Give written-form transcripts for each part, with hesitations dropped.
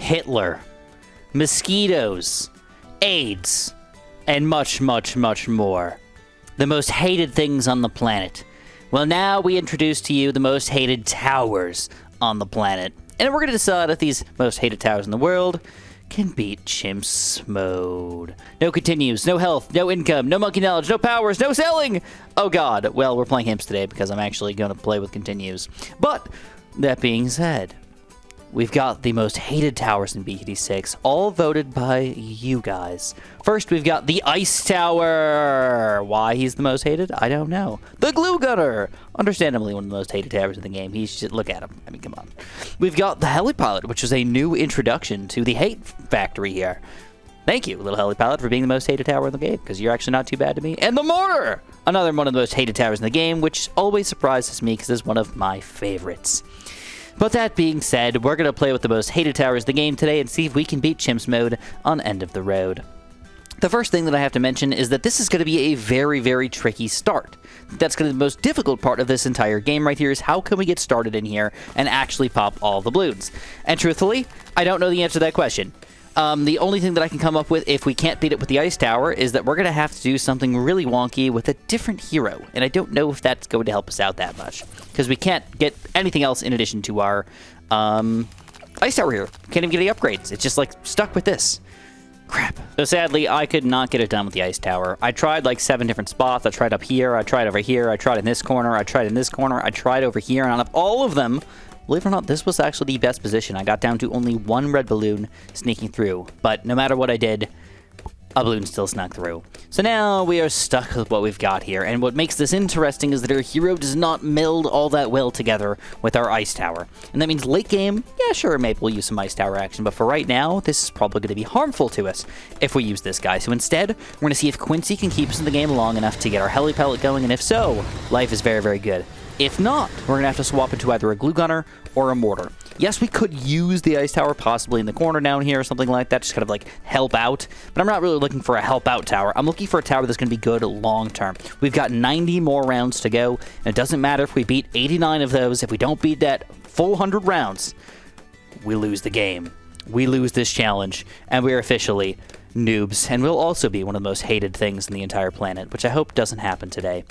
Hitler, mosquitoes, AIDS, and much, much, much more. The most hated things on the planet. Well, now we introduce to you the most hated towers on the planet. And we're going to decide if these most hated towers in the world can beat Chimps mode. No continues, no health, no income, no monkey knowledge, no powers, no selling! Oh god, well, we're playing Chimps today because I'm actually going to play with continues. But, that being said, we've got the most hated towers in BKD6, all voted by you guys. First, we've got the Ice Tower. Why he's the most hated? I don't know. The Glue Gunner. Understandably, one of the most hated towers in the game. He's just, look at him. I mean, come on. We've got the Helipilot, which is a new introduction to the hate factory here. Thank you, little Helipilot, for being the most hated tower in the game, because you're actually not too bad to me. And the Mortar! Another one of the most hated towers in the game, which always surprises me because it's one of my favorites. But that being said, we're going to play with the most hated towers in the game today and see if we can beat Chimps mode on End of the Road. The first thing that I have to mention is that this is going to be a very, very tricky start. That's going to be the most difficult part of this entire game right here is how can we get started in here and actually pop all the balloons. And truthfully, I don't know the answer to that question. The only thing that I can come up with if we can't beat it with the Ice Tower is that we're going to have to do something really wonky with a different hero. And I don't know if that's going to help us out that much. Because we can't get anything else in addition to our Ice Tower here. Can't even get any upgrades. It's just like stuck with this. Crap. So sadly, I could not get it done with the Ice Tower. I tried like 7 different spots. I tried up here. I tried over here. I tried in this corner. I tried in this corner. I tried over here. And out of all of them, believe it or not, this was actually the best position. I got down to only 1 red balloon sneaking through. But no matter what I did, a balloon still snuck through. So now we are stuck with what we've got here. And what makes this interesting is that our hero does not meld all that well together with our Ice Tower. And that means late game, yeah, sure, maybe we'll use some Ice Tower action. But for right now, this is probably going to be harmful to us if we use this guy. So instead, we're going to see if Quincy can keep us in the game long enough to get our Helipellet going. And if so, life is very, very good. If not, we're going to have to swap into either a Glue Gunner or a Mortar. Yes, we could use the Ice Tower possibly in the corner down here or something like that, just kind of like help out. But I'm not really looking for a help out tower. I'm looking for a tower that's going to be good long term. We've got 90 more rounds to go, and it doesn't matter if we beat 89 of those. If we don't beat that full 100 rounds, we lose the game. We lose this challenge, and we're officially noobs. And we'll also be one of the most hated things in the entire planet, which I hope doesn't happen today.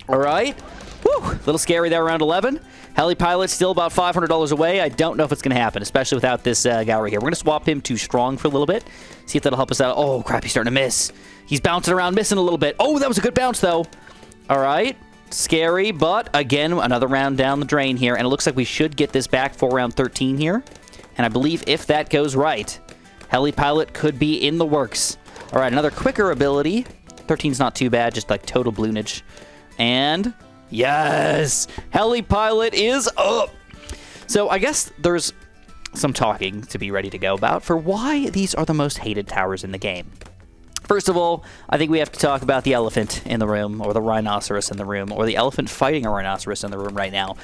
All right. Whew, a little scary there around 11. Helipilot's still about $500 away. I don't know if it's going to happen, especially without this guy right here. We're going to swap him to Strong for a little bit. See if that'll help us out. Oh, crap, he's starting to miss. He's bouncing around, missing a little bit. Oh, that was a good bounce, though. All right. Scary, but again, another round down the drain here. And it looks like we should get this back for round 13 here. And I believe if that goes right, Helipilot could be in the works. All right, another quicker ability. 13's not too bad, just like total bloonage. And yes, Helipilot is up. So I guess there's some talking to be ready to go about for why these are the most hated towers in the game. First of all, I think we have to talk about the elephant in the room, or the rhinoceros in the room, or the elephant fighting a rhinoceros in the room right now.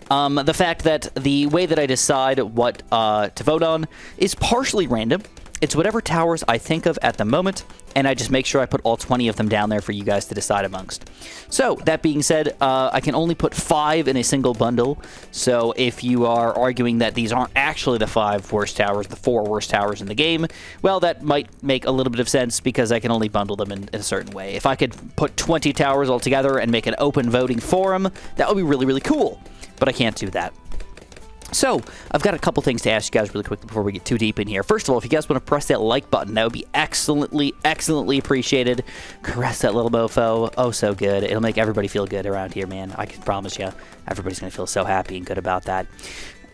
The fact that the way that I decide what to vote on is partially random. It's whatever towers I think of at the moment, and I just make sure I put all 20 of them down there for you guys to decide amongst. So, that being said, I can only put 5 in a single bundle, so if you are arguing that these aren't actually the 5 worst towers, the 4 worst towers in the game, well, that might make a little bit of sense because I can only bundle them in a certain way. If I could put 20 towers all together and make an open voting forum, that would be really, really cool, but I can't do that. So, I've got a couple things to ask you guys really quickly before we get too deep in here. First of all, if you guys want to press that like button, that would be excellently, excellently appreciated. Caress that little mofo. Oh, so good. It'll make everybody feel good around here, man. I can promise you. Everybody's going to feel so happy and good about that.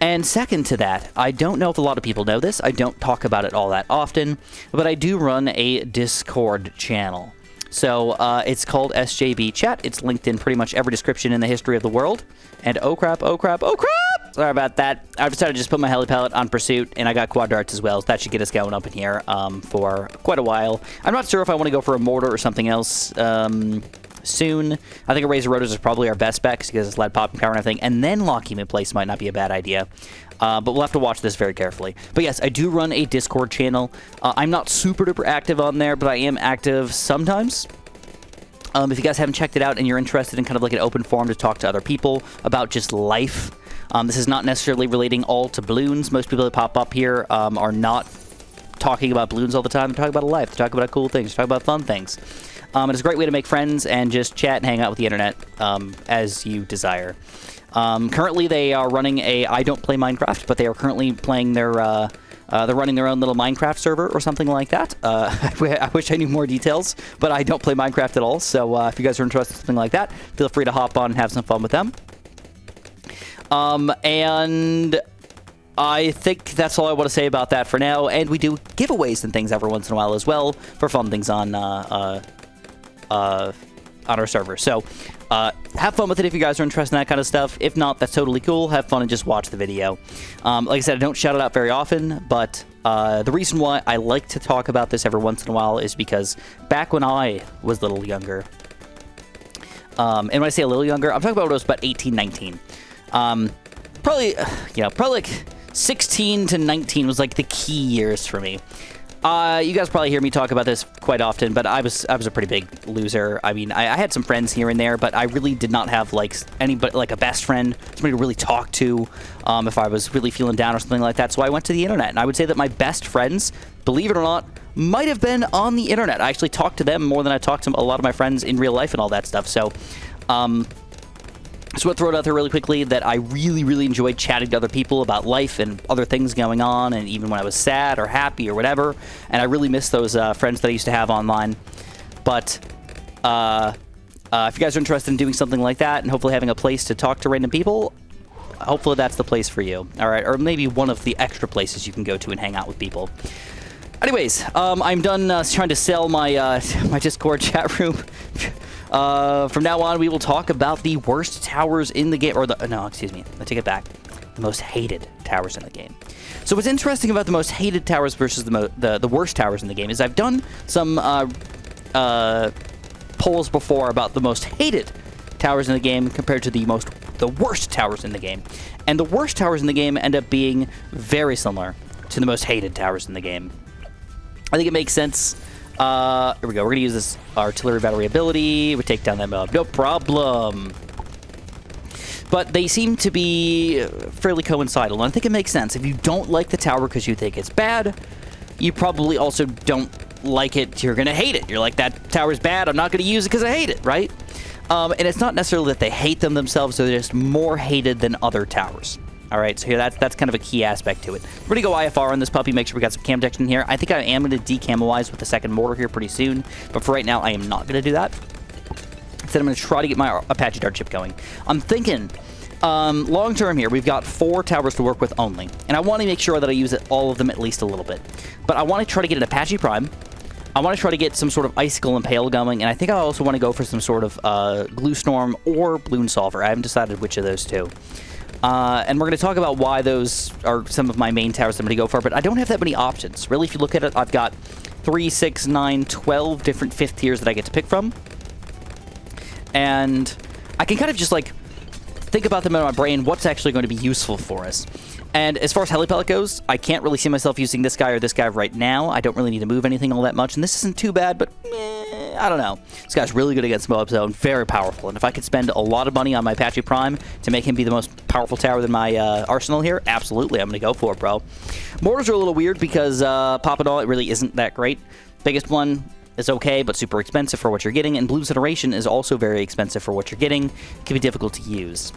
And second to that, I don't know if a lot of people know this. I don't talk about it all that often, but I do run a Discord channel. So, it's called SJB Chat. It's linked in pretty much every description in the history of the world. And oh crap, oh crap, oh crap! Sorry about that. I've decided to just put my Helipellet on Pursuit, and I got Quad Darts as well, so that should get us going up in here for quite a while. I'm not sure if I want to go for a Mortar or something else soon. I think a Razor Rotors is probably our best bet because it's lead popping power and everything, and then lock him in place might not be a bad idea. But we'll have to watch this very carefully. But yes, I do run a Discord channel. I'm not super duper active on there, but I am active sometimes. If you guys haven't checked it out and you're interested in kind of like an open forum to talk to other people about just life, This is not necessarily relating all to Bloons. Most people that pop up here are not talking about Bloons all the time. They're talking about life. They're talking about cool things. They're talking about fun things. It's a great way to make friends and just chat and hang out with the internet as you desire. Currently, they are running a I don't play Minecraft, but they are currently playing their they're running their own little Minecraft server or something like that. I wish I knew more details, but I don't play Minecraft at all. So if you guys are interested in something like that, feel free to hop on and have some fun with them. And I think that's all I want to say about that for now. And we do giveaways and things every once in a while as well for fun things on our server. So have fun with it if you guys are interested in that kind of stuff. If not, that's totally cool. Have fun and just watch the video. Like I said, I don't shout it out very often, but the reason why I like to talk about this every once in a while is because back when I was a little younger, and when I say a little younger, I'm talking about when I was about 18, 19. Probably like 16 to 19 was like the key years for me. You guys probably hear me talk about this quite often, but I was a pretty big loser. I mean, I had some friends here and there, but I really did not have like anybody, like a best friend, somebody to really talk to if I was really feeling down or something like that. So I went to the internet, and I would say that my best friends, believe it or not, might have been on the internet. I actually talked to them more than I talked to a lot of my friends in real life and all that stuff. So, just want to throw it out there really quickly that I really, really enjoyed chatting to other people about life and other things going on, and even when I was sad or happy or whatever. And I really miss those friends that I used to have online. But if you guys are interested in doing something like that and hopefully having a place to talk to random people, hopefully that's the place for you. All right, or maybe one of the extra places you can go to and hang out with people. Anyways, I'm done trying to sell my my Discord chat room. From now on, we will talk about the worst towers in the game, or no, excuse me, I take it back. The most hated towers in the game. So what's interesting about the most hated towers versus the worst towers in the game is I've done some polls before about the most hated towers in the game compared to the worst towers in the game, and the worst towers in the game end up being very similar to the most hated towers in the game. I think it makes sense. Here we go. We're going to use this artillery battery ability. We take down that mob. No problem. But they seem to be fairly coincidental, and I think it makes sense. If you don't like the tower because you think it's bad, you probably also don't like it. You're going to hate it. You're like, that tower's bad. I'm not going to use it because I hate it, right? And it's not necessarily that they hate them themselves. They're just more hated than other towers. All right, so here that's kind of a key aspect to it. We're going to go IFR on this puppy, make sure we got some cam detection here. I think I am going to decamelize with the second mortar here pretty soon, but for right now, I am not going to do that. Instead, I'm going to try to get my Apache dart ship going. I'm thinking, long term here, we've got 4 towers to work with only, and I want to make sure that I use all of them at least a little bit. But I want to try to get an Apache Prime. I want to try to get some sort of Icicle Impale going, and I think I also want to go for some sort of Glue Storm or Bloon Solver. I haven't decided which of those two. And we're going to talk about why those are some of my main towers I'm going to go for, but I don't have that many options. Really, if you look at it, I've got 3, 6, 9, 12 different 5th tiers that I get to pick from. And I can kind of just, like, think about them in my brain, what's actually going to be useful for us. And as far as Helipellet goes, I can't really see myself using this guy or this guy right now. I don't really need to move anything all that much, and this isn't too bad, but I don't know. This guy's really good against Moab Zone, very powerful, and if I could spend a lot of money on my Apache Prime to make him be the most powerful tower in my arsenal here, absolutely, I'm going to go for it, bro. Mortars are a little weird because Pop and all, it really isn't that great. Biggest one is okay, but super expensive for what you're getting, and Bloons Iteration is also very expensive for what you're getting. It can be difficult to use.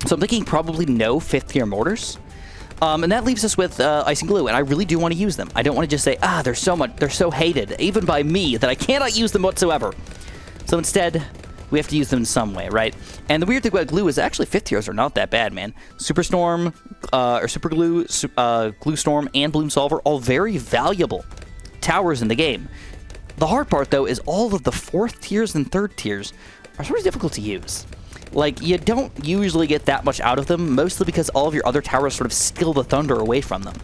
So I'm thinking probably no 5th tier mortars. And that leaves us with Ice and Glue, and I really do want to use them. I don't want to just say, they're so hated, even by me, that I cannot use them whatsoever. So instead, we have to use them in some way, right? And the weird thing about Glue is actually 5th tiers are not that bad, man. Super Storm, or Super Glue, Glue Storm, and Bloon Solver, all very valuable towers in the game. The hard part, though, is all of the 4th tiers and 3rd tiers are sort of difficult to use. Like, you don't usually get that much out of them, mostly because all of your other towers sort of steal the thunder away from them.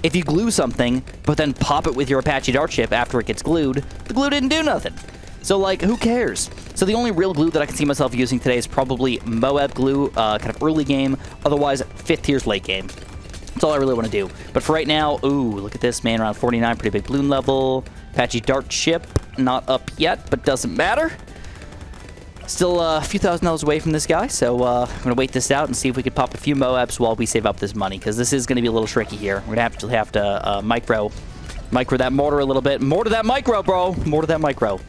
If you glue something, but then pop it with your Apache dart ship after it gets glued, the glue didn't do nothing. So, like, who cares? So the only real glue that I can see myself using today is probably Moab glue, kind of early game, otherwise 5th tier's late game. That's all I really want to do. But for right now, ooh, look at this, man, around 49, pretty big Bloon level. Apache dart ship, not up yet, but doesn't matter. Still a few $1,000s away from this guy, so I'm going to wait this out and see if we could pop a few Moabs while we save up this money, because this is going to be a little tricky here. We're going to have to micro that mortar a little bit. More to that micro, bro! More to that micro.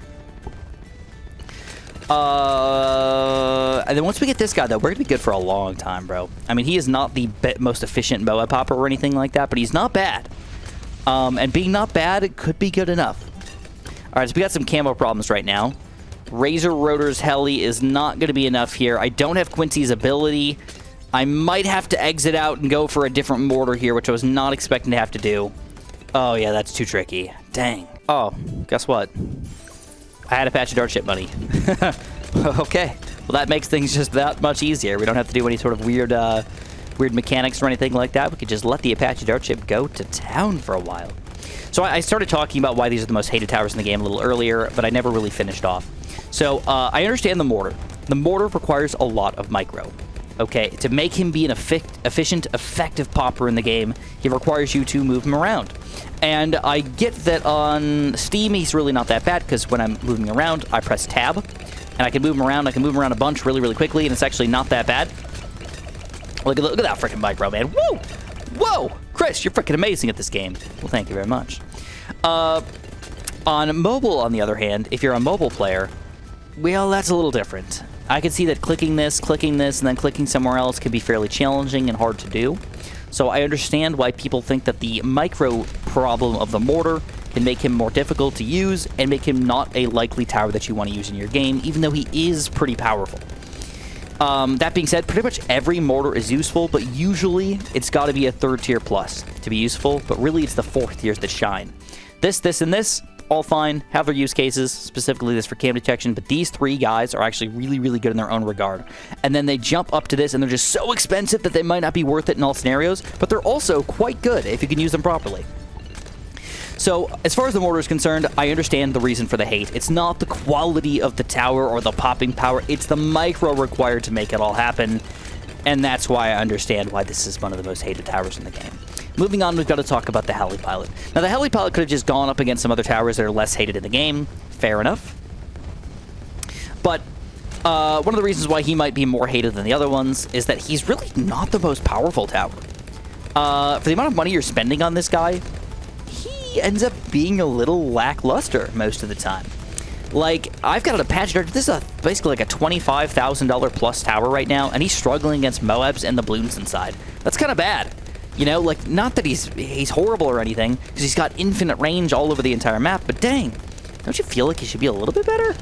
And then once we get this guy, though, we're going to be good for a long time, bro. I mean, he is not the most efficient Moab popper or anything like that, but he's not bad. And being not bad, it could be good enough. All right, so we got some camo problems right now. Razor Rotor's heli is not going to be enough here. I don't have Quincy's ability. I might have to exit out and go for a different mortar here, which I was not expecting to have to do. Oh, yeah, that's too tricky. Dang. Oh, guess what? I had Apache Dart ship money. Okay. Well, that makes things just that much easier. We don't have to do any sort of weird mechanics or anything like that. We could just let the Apache Dart ship go to town for a while. So I started talking about why these are the most hated towers in the game a little earlier, but I never really finished off. So I understand the mortar. The mortar requires a lot of micro. Okay, to make him be an efficient, effective popper in the game, he requires you to move him around. And I get that on Steam, he's really not that bad, because when I'm moving around, I press tab, and I can move him around. I can move him around a bunch really, really quickly, and it's actually not that bad. Look at that freaking micro, man. Whoa! Whoa! Chris, you're freaking amazing at this game. Well, thank you very much. On mobile, on the other hand, if you're a mobile player, well, that's a little different. I can see that clicking this, and then clicking somewhere else can be fairly challenging and hard to do. So I understand why people think that the micro problem of the mortar can make him more difficult to use and make him not a likely tower that you want to use in your game, even though he is pretty powerful. That being said, pretty much every mortar is useful, but usually it's got to be a 3rd tier plus to be useful, but really it's the 4th tiers that shine. This, and this, all fine, have their use cases, specifically this for cam detection, but these 3 guys are actually really, really good in their own regard. And then they jump up to this, and they're just so expensive that they might not be worth it in all scenarios, but they're also quite good if you can use them properly. So, as far as the mortar is concerned, I understand the reason for the hate. It's not the quality of the tower or the popping power, it's the micro required to make it all happen, and that's why I understand why this is one of the most hated towers in the game. Moving on, we've got to talk about the heli pilot. Now, the heli pilot could have just gone up against some other towers that are less hated in the game. Fair enough. But one of the reasons why he might be more hated than the other ones is that he's really not the most powerful tower. For the amount of money you're spending on this guy, he ends up being a little lackluster most of the time. Like, I've got an Apache Dart. This is basically like a $25,000 plus tower right now, and he's struggling against Moabs and the Bloons inside. That's kind of bad. You know, like, not that he's horrible or anything, because he's got infinite range all over the entire map, but dang, don't you feel like he should be a little bit better?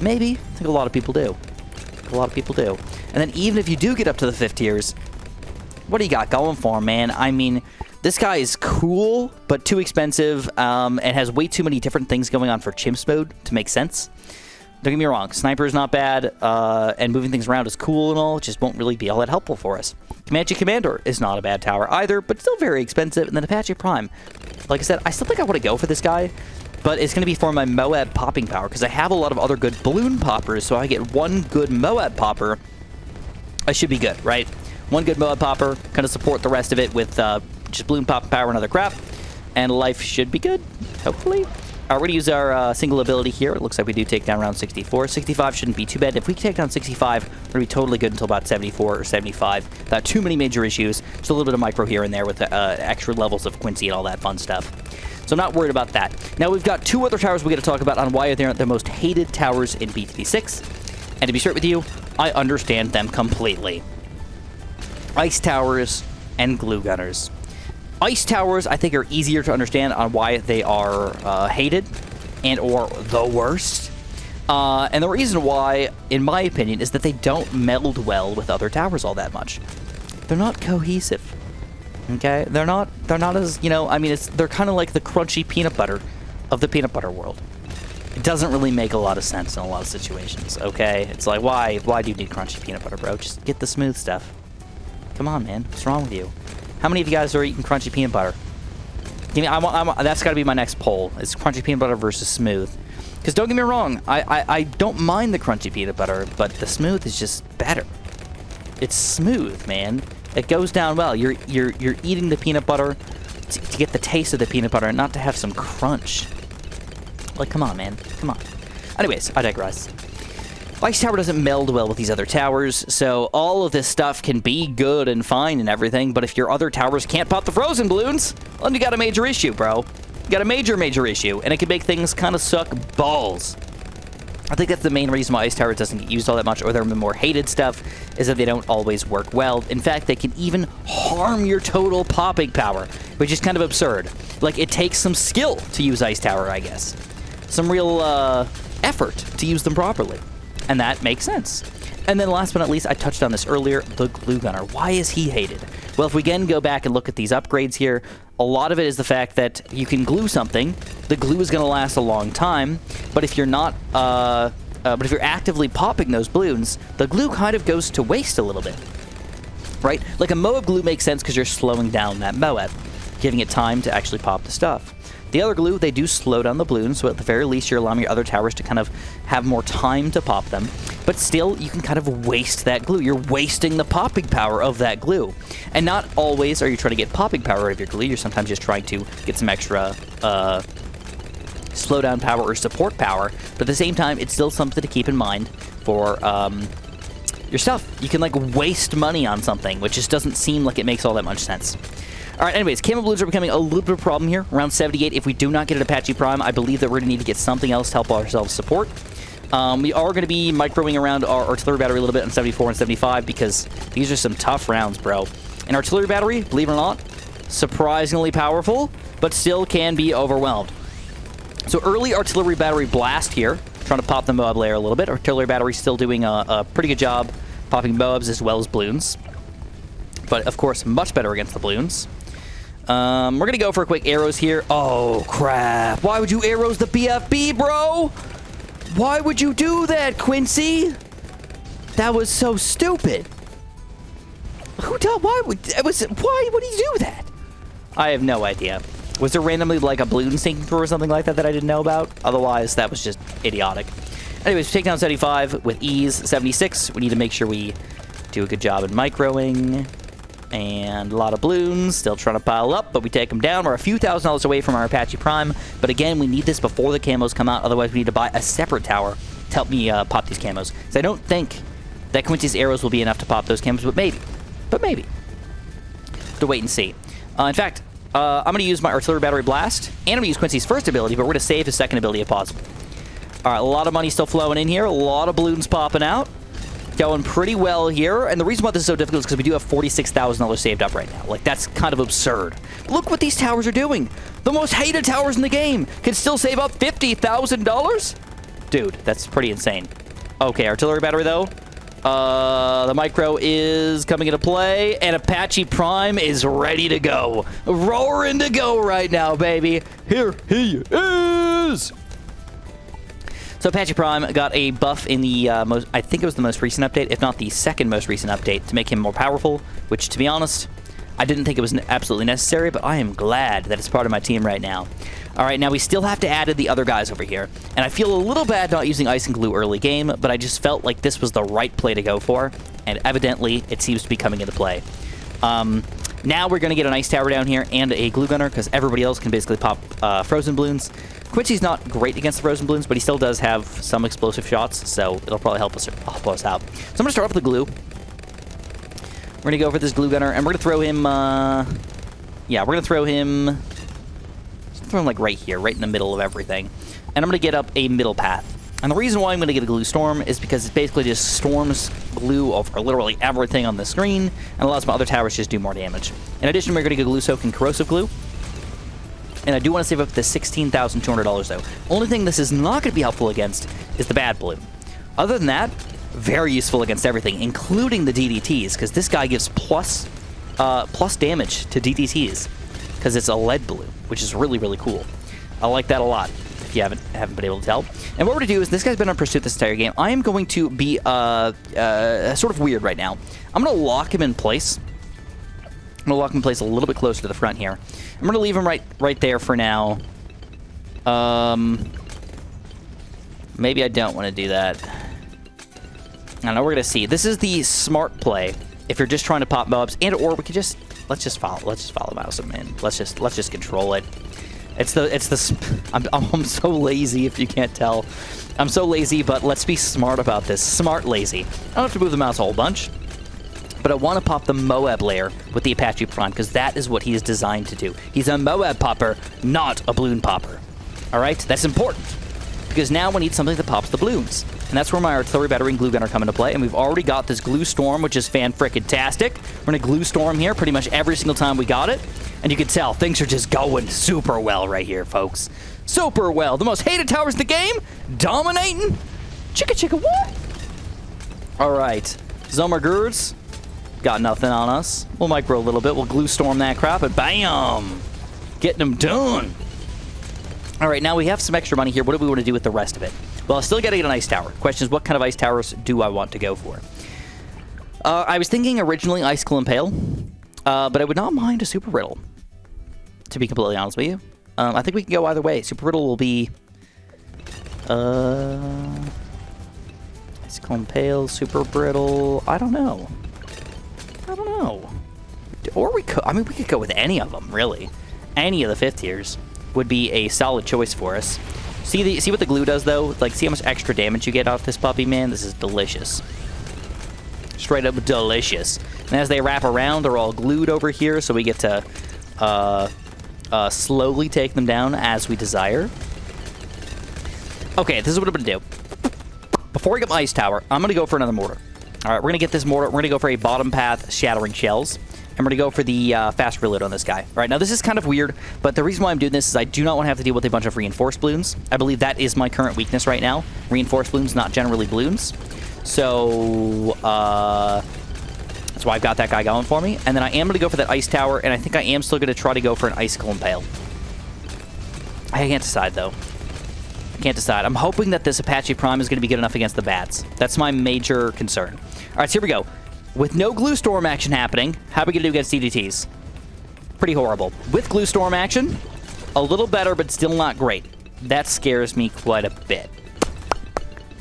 Maybe. I think a lot of people do. A lot of people do. And then even if you do get up to the 5th tiers, what do you got going for him, man? I mean, this guy is cool, but too expensive, and has way too many different things going on for CHIMPS mode to make sense. Don't get me wrong, Sniper is not bad, and moving things around is cool and all, it just won't really be all that helpful for us. Comanche Commander is not a bad tower either, but still very expensive, and then Apache Prime. Like I said, I still think I want to go for this guy, but it's going to be for my Moab popping power, because I have a lot of other good balloon poppers, so I get one good Moab popper, I should be good, right? One good Moab popper, kind of support the rest of it with just balloon popping power and other crap, and life should be good, hopefully. We're going to use our single ability here. It looks like we do take down round 64. 65 shouldn't be too bad. If we take down 65, we're going to be totally good until about 74 or 75. Without too many major issues. Just a little bit of micro here and there with extra levels of Quincy and all that fun stuff. So I'm not worried about that. Now we've got 2 other towers we got to talk about on why they're the most hated towers in BTD6. And to be straight with you, I understand them completely. Ice towers and glue gunners. Ice towers, I think, are easier to understand on why they are hated and or the worst. And the reason why, in my opinion, is that they don't meld well with other towers all that much. They're not cohesive. Okay? They're not as, you know, I mean, they're kind of like the crunchy peanut butter of the peanut butter world. It doesn't really make a lot of sense in a lot of situations, okay? It's like, why do you need crunchy peanut butter, bro? Just get the smooth stuff. Come on, man. What's wrong with you? How many of you guys are eating crunchy peanut butter? Give me, that's got to be my next poll. It's crunchy peanut butter versus smooth. Because don't get me wrong, I don't mind the crunchy peanut butter, but the smooth is just better. It's smooth, man. It goes down well. You're eating the peanut butter to get the taste of the peanut butter and not to have some crunch. Like, come on, man. Come on. Anyways, I digress. Ice Tower doesn't meld well with these other towers, so all of this stuff can be good and fine and everything, but if your other towers can't pop the frozen balloons, then you got a major issue, bro. You got a major issue, and it can make things kind of suck balls. I think that's the main reason why Ice Tower doesn't get used all that much, or their more hated stuff, is that they don't always work well. In fact, they can even harm your total popping power, which is kind of absurd. Like, it takes some skill to use Ice Tower, I guess. Some real effort to use them properly. And that makes sense. And then last but not least, I touched on this earlier, the Glue Gunner. Why is he hated? Well, if we again go back and look at these upgrades here, a lot of it is the fact that you can glue something, the glue is going to last a long time, but if you're not, if you're actively popping those balloons, the glue kind of goes to waste a little bit, right? Like a Moab glue makes sense because you're slowing down that Moab, giving it time to actually pop the stuff. The other glue, they do slow down the balloons, so at the very least you're allowing your other towers to kind of have more time to pop them. But still, you can kind of waste that glue. You're wasting the popping power of that glue. And not always are you trying to get popping power out of your glue. You're sometimes just trying to get some extra slowdown power or support power. But at the same time, it's still something to keep in mind for your stuff. You can, like, waste money on something, which just doesn't seem like it makes all that much sense. All right, anyways, Camo Balloons are becoming a little bit of a problem here. Around 78, if we do not get an Apache Prime, I believe that we're going to need to get something else to help ourselves support. We are going to be microing around our artillery battery a little bit on 74 and 75 because these are some tough rounds, bro. An artillery battery, believe it or not, surprisingly powerful, but still can be overwhelmed. So early artillery battery blast here, trying to pop the Moab layer a little bit. Artillery battery still doing a pretty good job popping Moabs as well as Bloons. But, of course, much better against the Bloons. We're going to go for quick arrows here. Oh, crap. Why would you arrows the BFB, bro? Why would you do that, Quincy? That was so stupid. Why would he do that? I have no idea. Was there randomly, like, a balloon sinking through or something like that that I didn't know about? Otherwise, that was just idiotic. Anyways, we take down 75 with ease. 76, we need to make sure we do a good job in microing. And a lot of balloons, still trying to pile up, but we take them down. We're a few $1,000s away from our Apache Prime, but again, we need this before the camos come out, otherwise we need to buy a separate tower to help me pop these camos. So I don't think that Quincy's arrows will be enough to pop those camos, but maybe. But maybe. To wait and see. In fact, I'm going to use my artillery battery blast, and I'm going to use Quincy's first ability, but we're going to save his second ability if possible. All right, a lot of money still flowing in here, a lot of balloons popping out. Going pretty well here, and the reason why this is so difficult is because we do have $46,000 saved up right now. Like, that's kind of absurd. Look what these towers are doing. The most hated towers in the game can still save up $50,000? Dude, that's pretty insane. Okay, artillery battery, though. The micro is coming into play, and Apache Prime is ready to go. Roaring to go right now, baby. Here he is! So Apache Prime got a buff in the I think it was the most recent update, if not the second most recent update, to make him more powerful, which, to be honest, I didn't think it was absolutely necessary, but I am glad that it's part of my team right now. All right, now we still have to add the other guys over here, and I feel a little bad not using Ice and Glue early game, but I just felt like this was the right play to go for, and evidently it seems to be coming into play. Now we're going to get an Ice Tower down here and a Glue Gunner, because everybody else can basically pop Frozen Balloons. Quincy's not great against the Frozen Balloons, but he still does have some explosive shots, so it'll probably help us out. So I'm going to start off with the glue. We're going to go for this Glue Gunner, and we're going to throw him, yeah, we're going to throw him like right here, right in the middle of everything. And I'm going to get up a middle path. And the reason why I'm going to get a Glue Storm is because it basically just storms glue over literally everything on the screen, and allows my other towers to just do more damage. In addition, we're going to get Glue Soak and Corrosive Glue. And I do want to save up to $16,200, though. Only thing this is not going to be helpful against is the Bad Balloon. Other than that, very useful against everything, including the DDTs, because this guy gives plus damage to DDTs, because it's a lead balloon, which is really, really cool. I like that a lot, if you haven't been able to tell. And what we're going to do is, this guy's been on pursuit this entire game. I am going to be sort of weird right now. I'm going to lock him in place. I'm going to lock him in place a little bit closer to the front here. I'm going to leave him right there for now. Maybe I don't want to do that. I don't know, we're going to see. This is the smart play if you're just trying to pop mobs, and or we could just let's just follow mouse him in. Let's just control it. I'm so lazy, if you can't tell. I'm so lazy, but let's be smart about this. Smart lazy. I don't have to move the mouse a whole bunch, but I want to pop the Moab layer with the Apache Prime, because that is what he is designed to do. He's a Moab popper, not a balloon popper. All right? That's important, because now we need something that pops the balloons. And that's where my artillery battery and glue gunner come into play. And we've already got this glue storm, which is fan-frickin-tastic. We're going to glue storm here pretty much every single time we got it. And you can tell things are just going super well right here, folks. Super well. The most hated towers in the game. Dominating. Chicka chicka what? All right. Zomer Girds. Got nothing on us. We'll micro a little bit. We'll glue storm that crap. And bam. Getting them done. All right. Now we have some extra money here. What do we want to do with the rest of it? Well, still getting an ice tower. Question is, what kind of ice towers do I want to go for? I was thinking originally Icicle Impale, but I would not mind a Super Riddle, to be completely honest with you. I think we can go either way. Super Riddle will be... Icicle Impale, Super Brittle... I don't know. Or we could... I mean, we could go with any of them, really. Any of the 5th tiers would be a solid choice for us. See what the glue does, though? Like, see how much extra damage you get off this puppy, man? This is delicious. Straight up delicious. And as they wrap around, they're all glued over here, so we get to slowly take them down as we desire. Okay, this is what I'm going to do. Before I get my ice tower, I'm going to go for another mortar. All right, we're going to get this mortar. We're going to go for a bottom path shattering shells. And we're going to go for the fast reload on this guy. All right, now this is kind of weird, but the reason why I'm doing this is I do not want to have to deal with a bunch of reinforced balloons. I believe that is my current weakness right now. Reinforced balloons, not generally balloons. So, that's why I've got that guy going for me. And then I am going to go for that ice tower, and I think I am still going to try to go for an Icicle Impale. I can't decide, though. I can't decide. I'm hoping that this Apache Prime is going to be good enough against the bats. That's my major concern. All right, so here we go. With no glue storm action happening, how are we going to do against DDTs? Pretty horrible. With glue storm action, a little better, but still not great. That scares me quite a bit.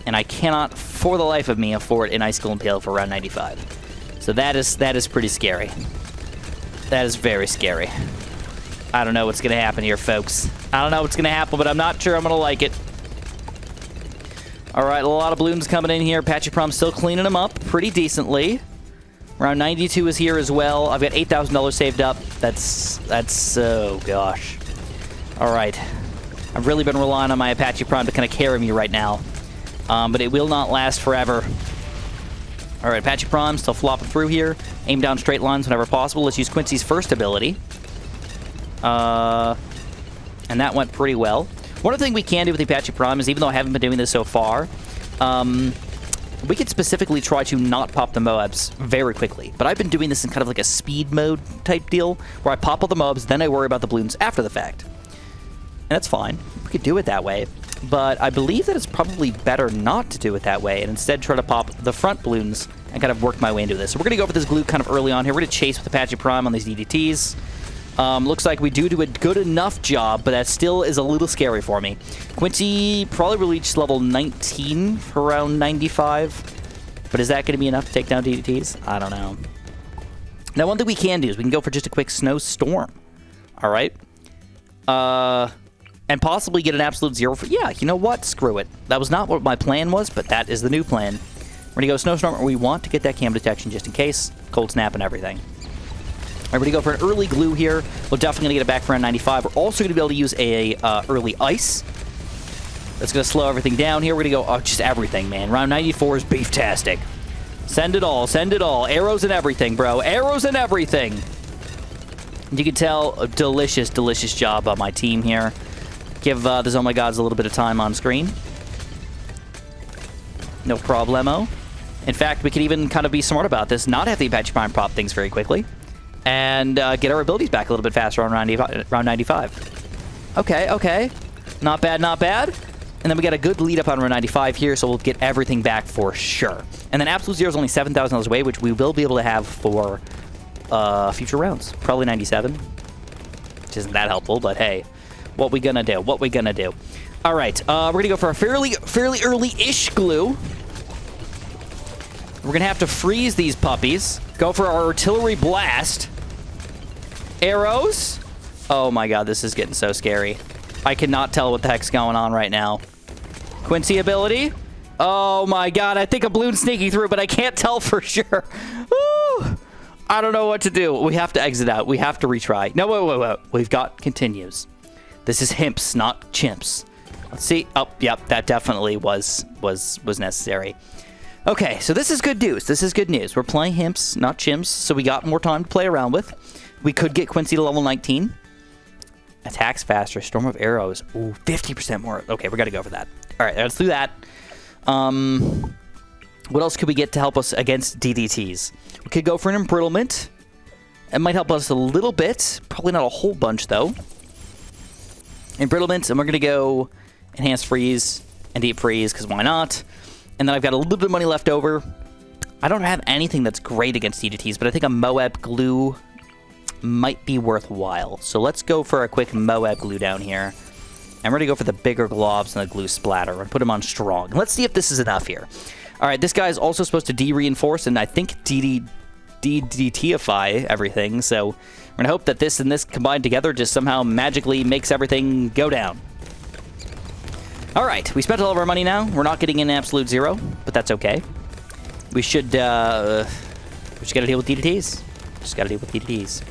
And I cannot, for the life of me, afford an Icicle Impale for round 95. So that is pretty scary. That is very scary. I don't know what's going to happen here, folks. I don't know what's going to happen, but I'm not sure I'm going to like it. All right, a lot of balloons coming in here. Apache Prime still cleaning them up pretty decently. Round 92 is here as well. I've got $8,000 saved up. That's oh gosh. All right. I've really been relying on my Apache Prime to kind of carry me right now. But it will not last forever. All right, Apache Prime still flopping through here. Aim down straight lines whenever possible. Let's use Quincy's first ability. And that went pretty well. One other thing we can do with the Apache Prime is, even though I haven't been doing this so far, we could specifically try to not pop the Moabs very quickly. But I've been doing this in kind of like a speed mode type deal, where I pop all the Moabs, then I worry about the balloons after the fact. And that's fine. We could do it that way. But I believe that it's probably better not to do it that way, and instead try to pop the front balloons and kind of work my way into this. So we're going to go for this glue kind of early on here. We're going to chase with Apache Prime on these DDTs. Looks like we do a good enough job, but that still is a little scary for me. Quincy probably will reach level 19 for around 95. But is that going to be enough to take down DDTs? I don't know. Now, one thing we can do is we can go for just a quick snowstorm. All right. And possibly get an absolute zero for... Yeah, you know what? Screw it. That was not what my plan was, but that is the new plan. We're going to go snowstorm. We want to get that cam detection just in case. Cold snap and everything. We're going to go for an early glue here. We're definitely going to get it back for round 95. We're also going to be able to use a early ice. That's going to slow everything down here. We're going to go... Oh, just everything, man. Round 94 is beef-tastic. Send it all. Send it all. Arrows and everything, bro. Arrows and everything. You can tell a delicious, delicious job by my team here. Give the Zoma Gods a little bit of time on screen. No problemo. In fact, we could even kind of be smart about this, not have the Apache Prime pop things very quickly, and get our abilities back a little bit faster on round 95. Okay, okay. Not bad, not bad. And then we got a good lead up on round 95 here, so we'll get everything back for sure. And then Absolute Zero is only $7,000 away, which we will be able to have for future rounds. Probably 97. Which isn't that helpful, but hey. What we gonna do? What we gonna do? All right, we're gonna go for a fairly early-ish glue. We're gonna have to freeze these puppies. Go for our artillery blast. Arrows. Oh my god, this is getting so scary. I cannot tell what the heck's going on right now. Quincy ability. Oh my god, I think a balloon sneaking through, but I can't tell for sure. Woo! I don't know what to do. We have to exit out. We have to retry. No, wait. We've got continues. This is HIMPS, not CHIMPS. Let's see. Oh, yep, that definitely was necessary. Okay, so this is good news. This is good news. We're playing HIMPS, not CHIMPS, so we got more time to play around with. We could get Quincy to level 19. Attacks faster. Storm of arrows. Ooh, 50% more. Okay, we got to go for that. All right, let's do that. What else could we get to help us against DDTs? We could go for an embrittlement. It might help us a little bit. Probably not a whole bunch, though. Embrittlement, and we're going to go enhanced freeze and deep freeze, because why not? And then I've got a little bit of money left over. I don't have anything that's great against DDTs, but I think a Moab glue might be worthwhile. So let's go for a quick Moab glue down here. And we're going to go for the bigger globs and the glue splatter and put them on strong. Let's see if this is enough here. All right, this guy is also supposed to de-reinforce and I think DDTify everything. So we're going to hope that this and this combined together just somehow magically makes everything go down. All right, we spent all of our money now. We're not getting an absolute zero, but that's okay. We should got to deal with DDTs. Just got to deal with DDTs.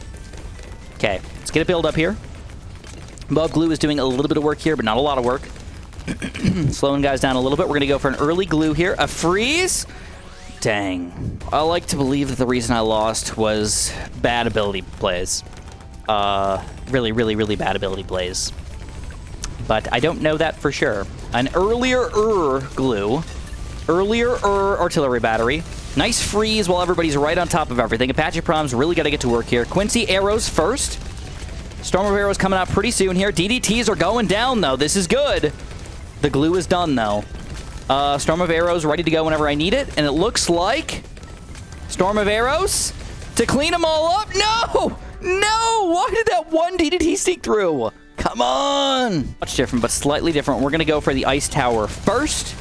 Okay, let's get a build up here. Mob glue is doing a little bit of work here, but not a lot of work. Slowing guys down a little bit. We're going to go for an early glue here. A freeze? Dang. I like to believe that the reason I lost was bad ability plays. Really, really, really bad ability plays. But I don't know that for sure. An earlier glue. Earlier artillery battery. Nice freeze while everybody's right on top of everything. Apache Prom's really got to get to work here. Quincy arrows first. Storm of arrows coming out pretty soon here. DDTs are going down, though. This is good. The glue is done, though. Storm of arrows ready to go whenever I need it. And it looks like Storm of arrows to clean them all up. No! No! Why did that one DDT sneak through? Come on! Much different, but slightly different. We're going to go for the ice tower first.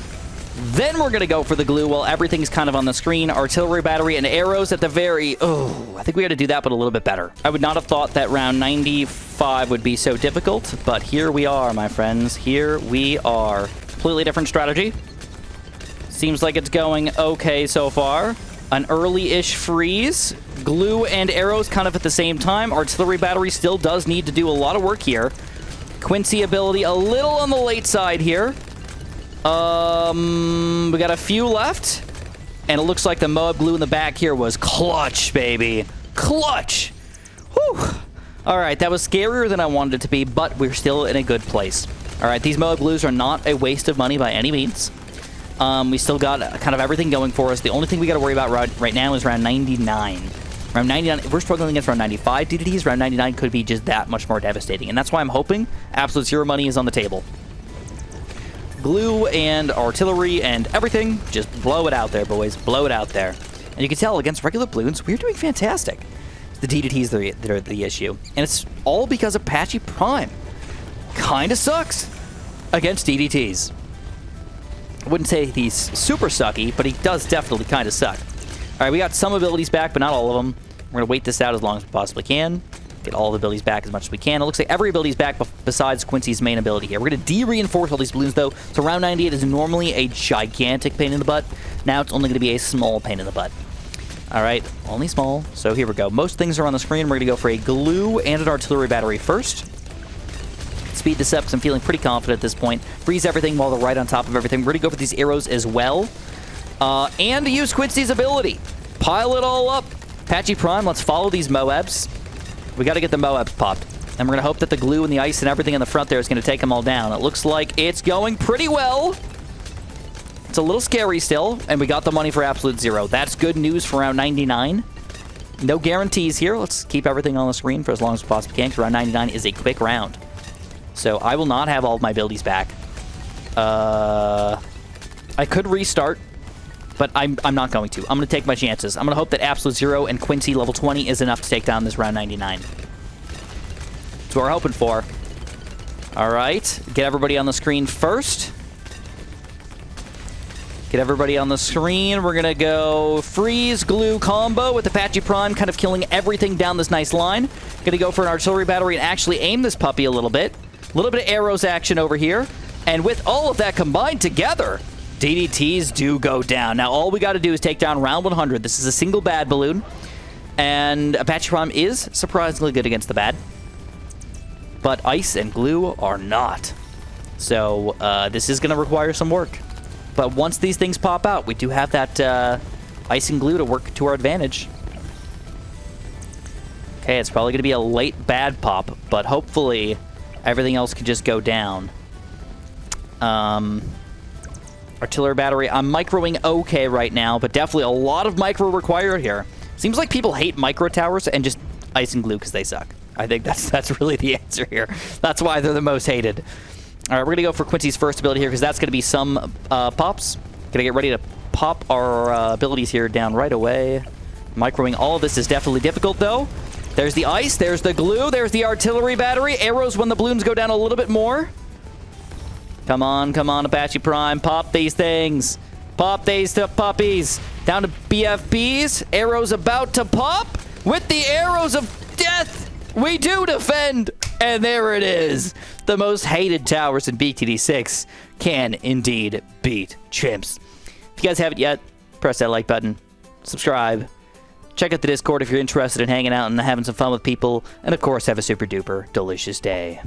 Then we're going to go for the glue while everything's kind of on the screen. Artillery battery and arrows at the very... Oh, I think we got to do that, but a little bit better. I would not have thought that round 95 would be so difficult, but here we are, my friends. Here we are. Completely different strategy. Seems like it's going okay so far. An early-ish freeze. Glue and arrows kind of at the same time. Artillery battery still does need to do a lot of work here. Quincy ability a little on the late side here. We got a few left. And it looks like the Moab glue in the back here was clutch, baby. Clutch! Whew! Alright, that was scarier than I wanted it to be, but we're still in a good place. Alright, these Moab glues are not a waste of money by any means. We still got kind of everything going for us. The only thing we got to worry about right now is round 99. Round 99, if we're struggling against round 95 DDTs, round 99 could be just that much more devastating. And that's why I'm hoping absolute zero money is on the table. Glue and artillery and everything, just blow it out there, boys. Blow it out there. And you can tell against regular balloons, we're doing fantastic. The DDTs that are the issue. And it's all because Apache Prime kind of sucks against DDTs. I wouldn't say he's super sucky, but he does definitely kind of suck. All right, we got some abilities back, but not all of them. We're going to wait this out as long as we possibly can. Get all the abilities back as much as we can. It looks like every ability is back besides Quincy's main ability here. We're going to de-reinforce all these balloons, though. So round 98 is normally a gigantic pain in the butt. Now it's only going to be a small pain in the butt. All right, only small. So here we go. Most things are on the screen. We're going to go for a glue and an artillery battery first. Speed this up because I'm feeling pretty confident at this point. Freeze everything while they're right on top of everything. We're going to go for these arrows as well. And use Quincy's ability. Pile it all up. Apache Prime, let's follow these Moabs. We got to get the Moabs popped. And we're going to hope that the glue and the ice and everything in the front there is going to take them all down. It looks like it's going pretty well. It's a little scary still. And we got the money for absolute zero. That's good news for round 99. No guarantees here. Let's keep everything on the screen for as long as we possibly can, because round 99 is a quick round. So I will not have all of my abilities back. I could restart, but I'm not going to. I'm going to take my chances. I'm going to hope that Absolute Zero and Quincy level 20 is enough to take down this round 99. That's what we're hoping for. All right. Get everybody on the screen first. Get everybody on the screen. We're going to go freeze glue combo with Apache Prime kind of killing everything down this nice line. Going to go for an artillery battery and actually aim this puppy a little bit. A little bit of arrows action over here. And with all of that combined together, DDTs do go down. Now, all we got to do is take down round 100. This is a single bad balloon. And Apache Prime is surprisingly good against the bad. But ice and glue are not. So this is going to require some work. But once these things pop out, we do have that ice and glue to work to our advantage. Okay, it's probably going to be a late bad pop, but hopefully everything else can just go down. Artillery battery. I'm microing okay right now, but definitely a lot of micro required here. Seems like people hate micro towers and just ice and glue because they suck. I think that's really the answer here. That's why they're the most hated. All right, we're going to go for Quincy's first ability here because that's going to be some pops. Going to get ready to pop our abilities here down right away. Microing all of this is definitely difficult, though. There's the ice. There's the glue. There's the artillery battery. Arrows when the balloons go down a little bit more. Come on, Apache Prime. Pop these things. Pop these puppies. Down to BFBs. Arrows about to pop. With the arrows of death, we do defend. And there it is. The most hated towers in BTD6 can indeed beat Chimps. If you guys haven't yet, press that like button. Subscribe. Check out the Discord if you're interested in hanging out and having some fun with people. And of course, have a super duper delicious day.